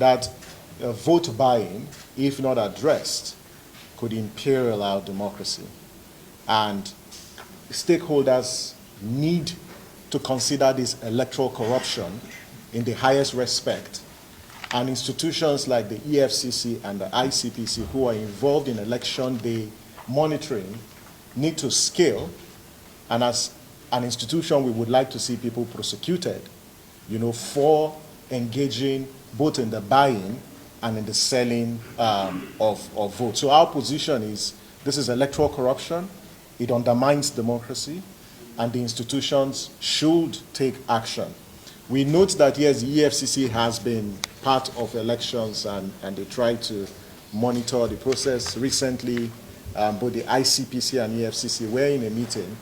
that vote buying, if not addressed, could imperil our democracy. And stakeholders need to consider this electoral corruption in the highest respect. And institutions like the EFCC and the ICPC, who are involved in election day monitoring, need to scale. And as an institution, we would like to see people prosecuted, for engaging both in the buying and in the selling of votes. So our position is, this is electoral corruption. It undermines democracy, and the institutions should take action. We note that, yes, the EFCC has been part of elections, and they try to monitor the process. Recently, both the ICPC and EFCC were in a meeting,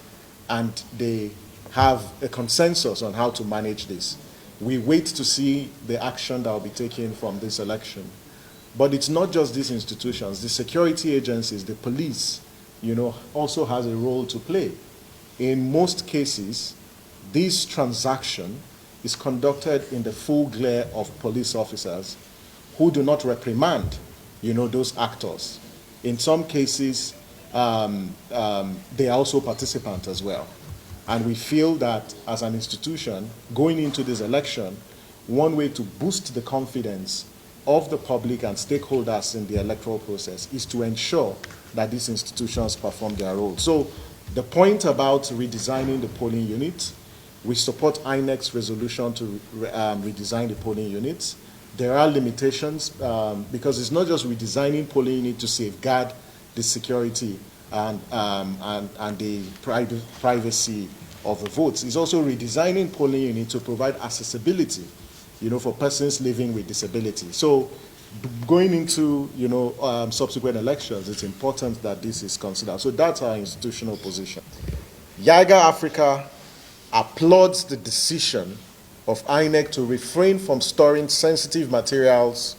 and they have a consensus on how to manage this. We wait to see the action that will be taken from this election. But it's not just these institutions. The security agencies, the police, also has a role to play. In most cases, this transaction is conducted in the full glare of police officers who do not reprimand, those actors. In some cases, they are also participants as well. And we feel that as an institution, going into this election, one way to boost the confidence of the public and stakeholders in the electoral process is to ensure that these institutions perform their role. So the point about redesigning the polling units, we support INEC's resolution to redesign the polling units. There are limitations because it's not just redesigning polling units to safeguard the security and the privacy of the votes. It's also redesigning polling units to provide accessibility, for persons living with disability. So going into, subsequent elections, it's important that this is considered. So that's our institutional position. YIAGA Africa applauds the decision of INEC to refrain from storing sensitive materials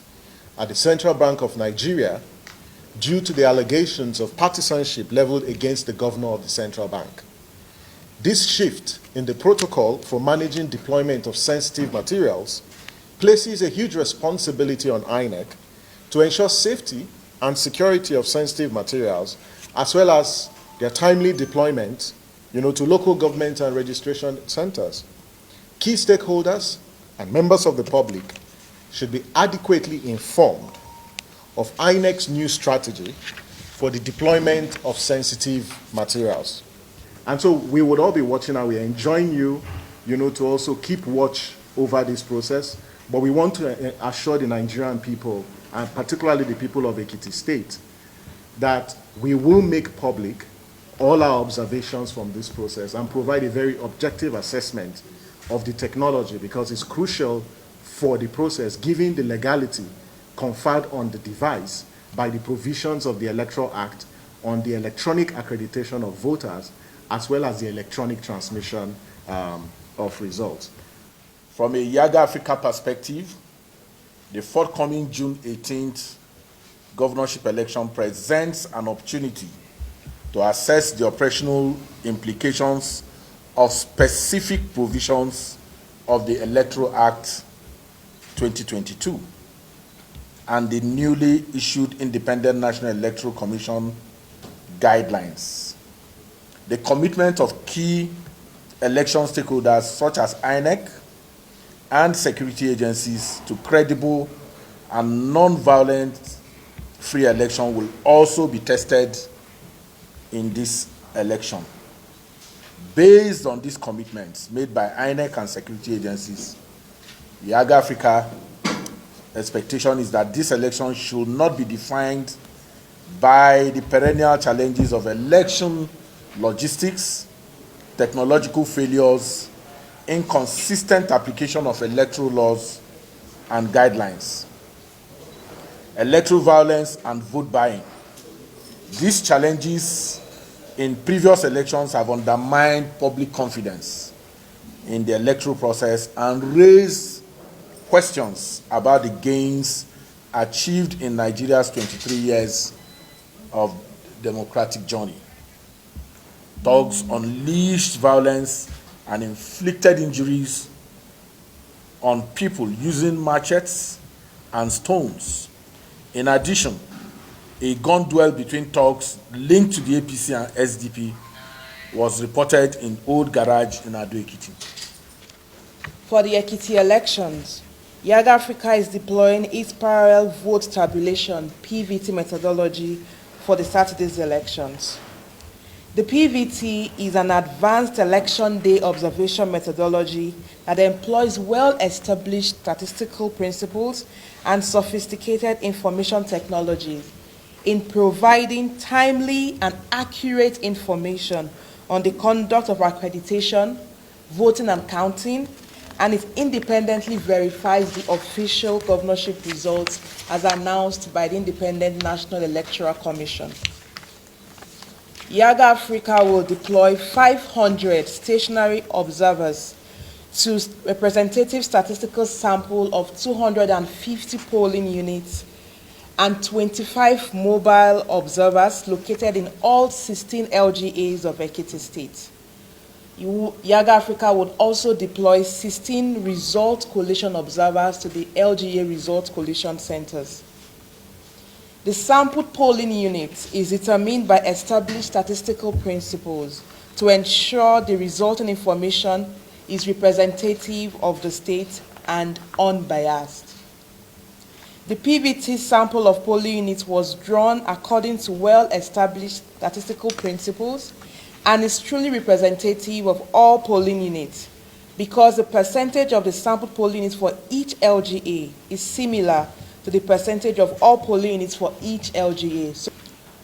at the Central Bank of Nigeria due to the allegations of partisanship leveled against the governor of the central bank. This shift in the protocol for managing deployment of sensitive materials places a huge responsibility on INEC to ensure safety and security of sensitive materials, as well as their timely deployment, to local government and registration centers. Key stakeholders and members of the public should be adequately informed of INEC's new strategy for the deployment of sensitive materials. And so we would all be watching, and we're enjoying you, to also keep watch over this process. But we want to assure the Nigerian people, and particularly the people of Ekiti State, that we will make public all our observations from this process and provide a very objective assessment of the technology, because it's crucial for the process, given the legality conferred on the device by the provisions of the Electoral Act on the electronic accreditation of voters, as well as the electronic transmission of results. From a YIAGA Africa perspective, the forthcoming June 18th governorship election presents an opportunity to assess the operational implications of specific provisions of the Electoral Act 2022 and the newly issued Independent National Electoral Commission guidelines. The commitment of key election stakeholders such as INEC and security agencies to credible and non-violent free election will also be tested in this election. Based on these commitments made by INEC and security agencies, YIAGA Africa expectation is that this election should not be defined by the perennial challenges of election logistics, technological failures, inconsistent application of electoral laws and guidelines, electoral violence, and vote buying. These challenges in previous elections have undermined public confidence in the electoral process and raised questions about the gains achieved in Nigeria's 23 years of democratic journey. Thugs unleashed violence and inflicted injuries on people using machetes, and stones. In addition, a gun duel between thugs linked to the APC and SDP was reported in Old Garage in Ado Ekiti. For the Ekiti elections, YIAGA Africa is deploying its parallel vote tabulation (PVT) methodology for the Saturday's elections. The PVT is an advanced election day observation methodology that employs well-established statistical principles and sophisticated information technologies in providing timely and accurate information on the conduct of accreditation, voting and counting, and it independently verifies the official governorship results as announced by the Independent National Electoral Commission. YIAGA Africa will deploy 500 stationary observers to representative statistical sample of 250 polling units and 25 mobile observers located in all 16 LGAs of Ekiti State. YIAGA Africa would also deploy 16 result collation observers to the LGA result collation centers. The sampled polling unit is determined by established statistical principles to ensure the resulting information is representative of the state and unbiased. The PVT sample of polling units was drawn according to well-established statistical principles and is truly representative of all polling units because the percentage of the sampled polling units for each LGA is similar to the percentage of all polling units for each LGA. So,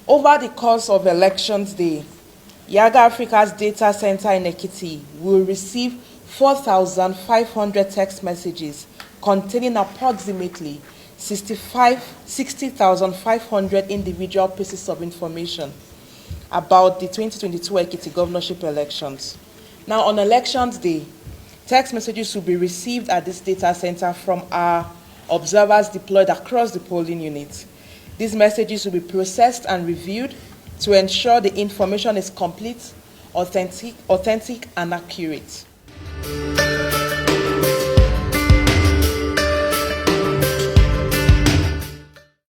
over the course of Elections Day, YIAGA Africa's data center in Ekiti will receive 4,500 text messages containing approximately 60,500 individual pieces of information about the 2022 Ekiti governorship elections. Now, on Elections Day, text messages will be received at this data center from our observers deployed across the polling units. These messages will be processed and reviewed to ensure the information is complete, authentic, and accurate.